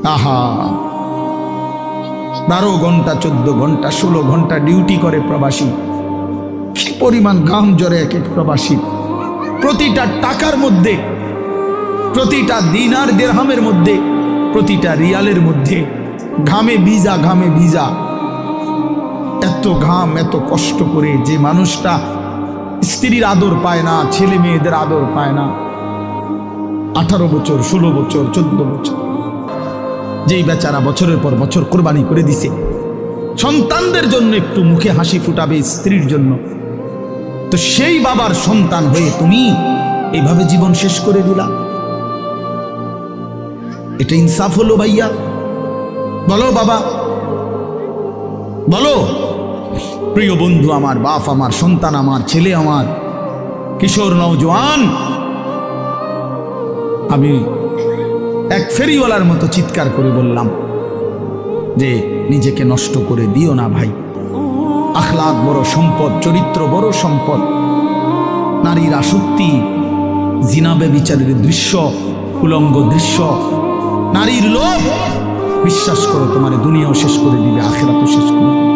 আহা, 12 ঘন্টা 14 ঘন্টা 16 ঘন্টা ডিউটি করে প্রবাসী। কি পরিমাণ ঘাম ঝরে এক এক প্রবাসী। প্রতিটা টাকার মধ্যে, প্রতিটা দিনার দিরহামের মধ্যে, প্রতিটা রিয়ালের মধ্যে ঘামে ভিজা, ঘামে ভিজা। এত ঘাম, এত কষ্ট করে যে মানুষটা স্ত্রীর আদর পায় না, ছেলে মেয়েদের আদর পায় না, 18 বছর 16 বছর 14 বছর, যেই বেচারা বছরের পর বছর কোরবানি করে দিছে সন্তানদের জন্য, একটু মুখে হাসি ফুটাবে স্ত্রীর জন্য, তো সেই বাবার সন্তান হয়ে তুমি এইভাবে জীবন শেষ করে দিলা। এটা ইনসাফ হলো ভাইয়া? বলো বাবা, বলো। প্রিয় বন্ধু আমার, বাপ আমার, সন্তান আমার, ছেলে আমার, কিশোর নওজোয়ান, আমি এক ফেরিওয়ালার মতো চিৎকার করে বললাম যে নিজেকে নষ্ট করে দিও না ভাই। আখলাক বড় সম্পদ, চরিত্র বড় সম্পদ। নারীর আসক্তি, জিনা ব্যভিচারের দৃশ্য, উলঙ্গ দৃশ্য, নারীর লোভ, বিশ্বাস করো তোমার দুনিয়াও শেষ করে দিবে, আখিরাতও শেষ করে দিবে।